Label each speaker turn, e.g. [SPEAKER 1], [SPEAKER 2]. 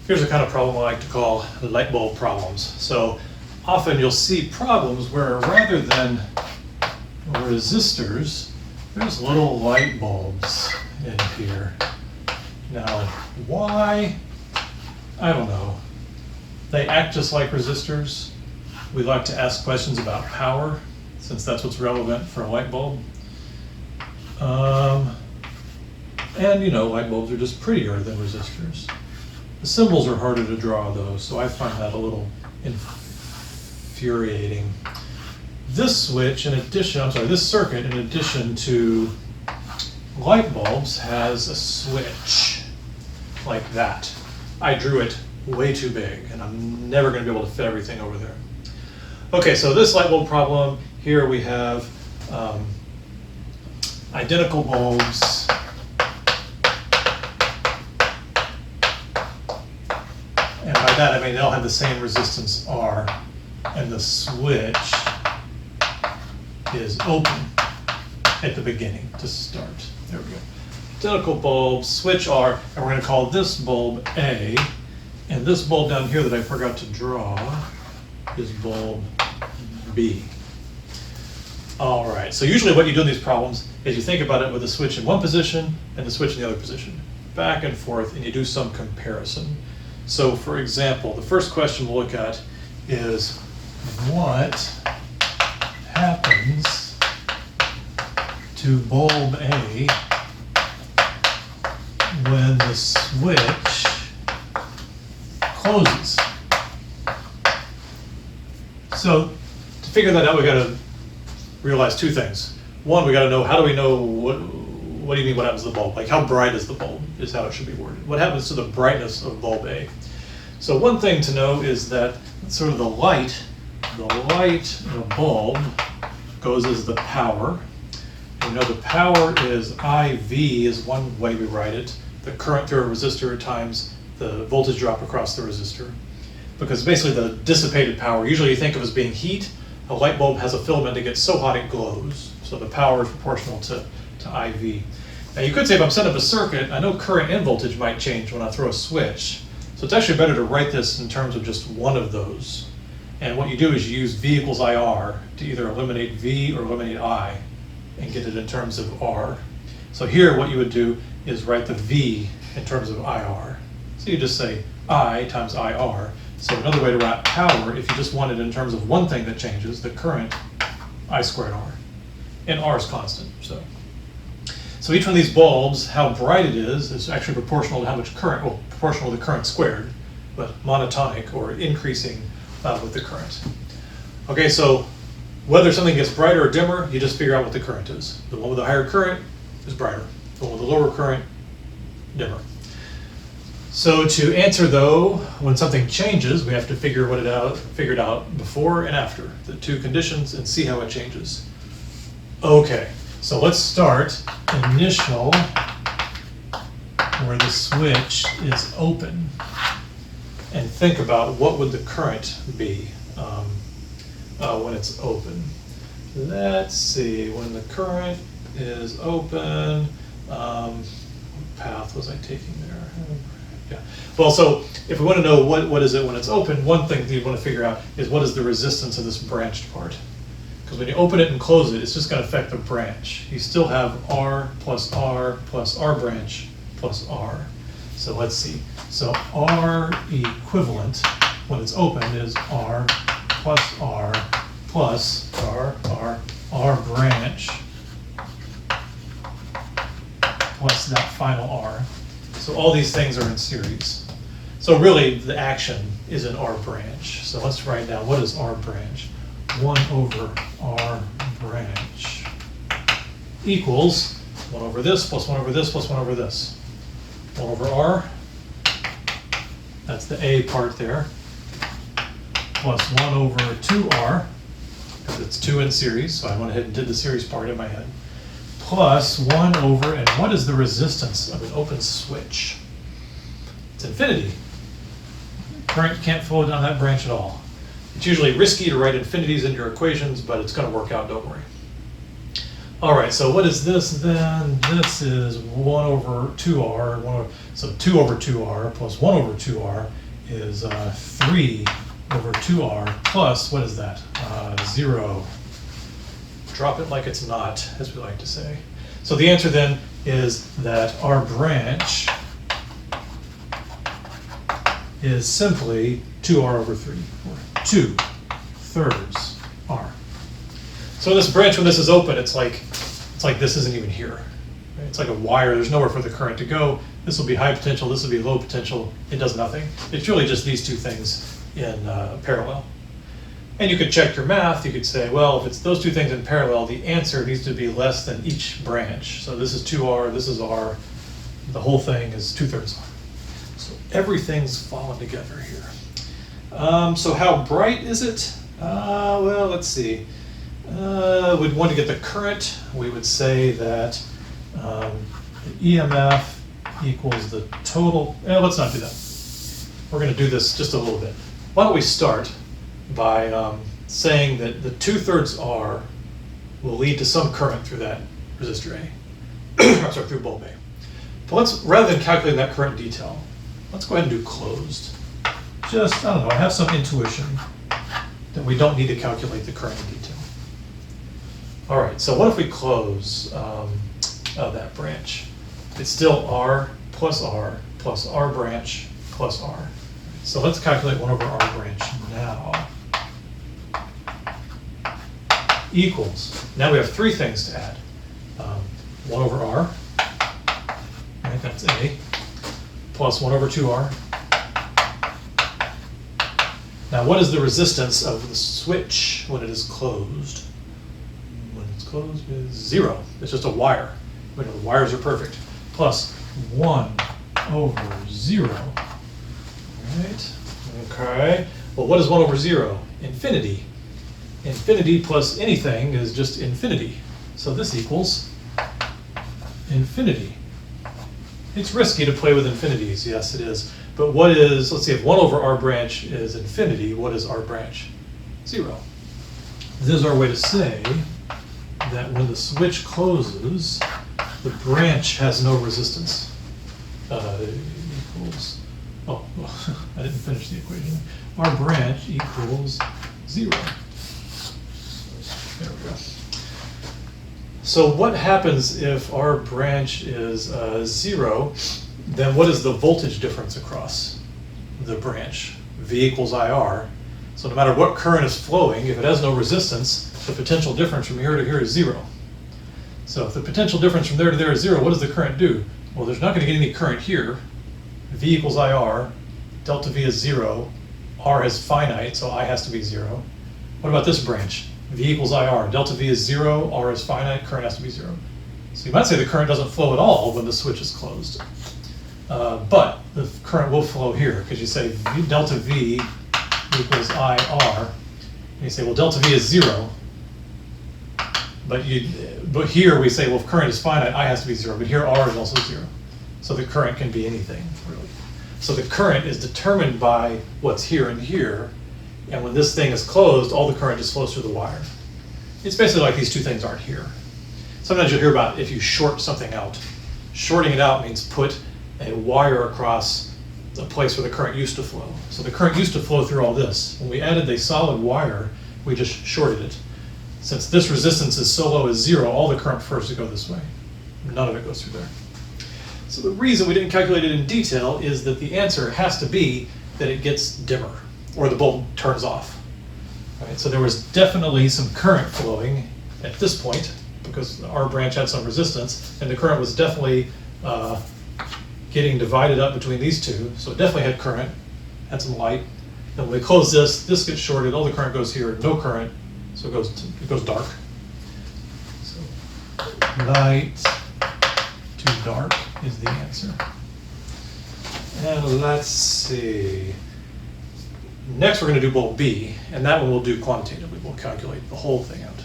[SPEAKER 1] Here's a kind of problem I like to call light bulb problems. So often you'll see problems where rather than resistors, there's little light bulbs in here. Now, why? I don't know. They act just like resistors. We like to ask questions about power, since that's what's relevant for a light bulb. And you know, light bulbs are just prettier than resistors. The symbols are harder to draw though, so I find that a little infuriating. This switch, this circuit, in addition to light bulbs, has a switch like that. I drew it way too big, and I'm never going to be able to fit everything over there. Okay, so this light bulb problem, here we have identical bulbs. And by that I mean they all have the same resistance R, and the switch is open at the beginning to start. There we go. Identical bulbs, switch R, and we're going to call this bulb A, and this bulb down here that I forgot to draw is bulb B. All right, so usually what you do in these problems is you think about it with the switch in one position and the switch in the other position, back and forth, and you do some comparison. So for example, the first question we'll look at is what happens to bulb A when the switch closes? So to figure that out, we got to realize two things. One, we got to know, how do we know what do you mean what happens to the bulb? Like how bright is the bulb is how it should be worded. What happens to the brightness of bulb A? So one thing to know is that sort of the light in a bulb goes as the power. We know the power is IV is one way we write it. The current through a resistor times the voltage drop across the resistor. Because basically the dissipated power, usually you think of as being heat. A light bulb has a filament that gets so hot it glows. So the power is proportional to IV. Now you could say if I'm setting up a circuit, I know current and voltage might change when I throw a switch. So it's actually better to write this in terms of just one of those. And what you do is you use V equals IR to either eliminate V or eliminate I and get it in terms of R. So here what you would do is write the V in terms of IR. So you just say I times IR. So another way to write power, if you just want it in terms of one thing that changes, the current, I squared R. And R is constant. So each one of these bulbs, how bright it is actually proportional to how much current, well, proportional to the current squared, but monotonic or increasing with the current. Okay, so whether something gets brighter or dimmer, you just figure out what the current is. The one with the higher current is brighter. The one with the lower current, dimmer. So to answer though, when something changes, we have to figure it out before and after the two conditions and see how it changes. Okay, so let's start initial where the switch is open and think about what would the current be when it's open. Let's see, when the current is open, what path was I taking there? Yeah. Well, so if we want to know what is it when it's open, one thing that you want to figure out is what is the resistance of this branched part. Because when you open it and close it, it's just going to affect the branch. You still have R plus R plus R branch plus R. So let's see. So R equivalent when it's open is R plus R plus R branch plus that final R. So all these things are in series. So really the action is an R branch. So let's write down what is R branch. 1 over R branch equals 1 over this plus 1 over this plus 1 over this. 1 over R, that's the A part there, plus 1 over 2R, because it's 2 in series, so I went ahead and did the series part in my head, plus 1 over, and what is the resistance of an open switch? It's infinity. Current can't flow down that branch at all. It's usually risky to write infinities in your equations, but it's going to work out, don't worry. All right, so what is this then? This is 1 over 2r. So 2 over 2r plus 1 over 2r is 3 over 2r plus, what is that? 0. Drop it like it's not, as we like to say. So the answer then is that our branch is simply 2r over 3, or 2/3 r. So this branch, when this is open, it's like this isn't even here. Right? It's like a wire. There's nowhere for the current to go. This will be high potential. This will be low potential. It does nothing. It's really just these two things in parallel. And you could check your math. You could say, well, if it's those two things in parallel, the answer needs to be less than each branch. So this is 2r. This is r. The whole thing is 2/3 r. So everything's fallen together here. So how bright is it? Well, let's see. We'd want to get the current. We would say that the EMF equals the total. Let's not do that. We're going to do this just a little bit. Why don't we start by saying that the 2/3 R will lead to some current through that resistor A. I'm sorry, through bulb A. But rather than calculating that current in detail, let's go ahead and do closed. Just, I don't know, I have some intuition that we don't need to calculate the current in detail. All right, so what if we close that branch? It's still R plus R branch plus R. So let's calculate 1 over R branch now. Equals, now we have three things to add. 1 over R, right, that's A, plus 1 over 2R. Now what is the resistance of the switch when it is closed? When it's closed is 0. It's just a wire. We know the wires are perfect. Plus 1 over 0. Right? Okay. Well, what is 1 over 0? Infinity. Infinity plus anything is just infinity. So this equals infinity. It's risky to play with infinities. Yes, it is. But what is, let's see, if 1 over R branch is infinity, what is R branch? 0. This is our way to say that when the switch closes, the branch has no resistance. Equals, oh, well, I didn't finish the equation. R branch equals 0. There we go. So what happens if R branch is 0? Then what is the voltage difference across the branch? V equals IR. So no matter what current is flowing, if it has no resistance, the potential difference from here to here is 0. So if the potential difference from there to there is 0, what does the current do? Well, there's not going to get any current here. V equals IR, delta V is 0, R is finite, so I has to be 0. What about this branch? V equals IR, delta V is 0, R is finite, current has to be 0. So you might say the current doesn't flow at all when the switch is closed. But the current will flow here, because you say delta V equals IR, and you say, well, delta V is 0, but here we say, well, if current is finite, I has to be 0, but here R is also 0. So the current can be anything, really. So the current is determined by what's here and here, and when this thing is closed, all the current just flows through the wire. It's basically like these two things aren't here. Sometimes you'll hear about if you short something out. Shorting it out means put a wire across a place where the current used to flow. So the current used to flow through all this. When we added a solid wire, we just shorted it. Since this resistance is so low as 0, all the current prefers to go this way. None of it goes through there. So the reason we didn't calculate it in detail is that the answer has to be that it gets dimmer, or the bulb turns off. Right? So there was definitely some current flowing at this point, because our branch had some resistance, and the current was definitely getting divided up between these two. So it definitely had current, had some light. Then when we close this gets shorted, all the current goes here, no current, so it goes dark. So light to dark is the answer. And let's see. Next we're going to do bulb B, and that one we'll do quantitatively. We'll calculate the whole thing out.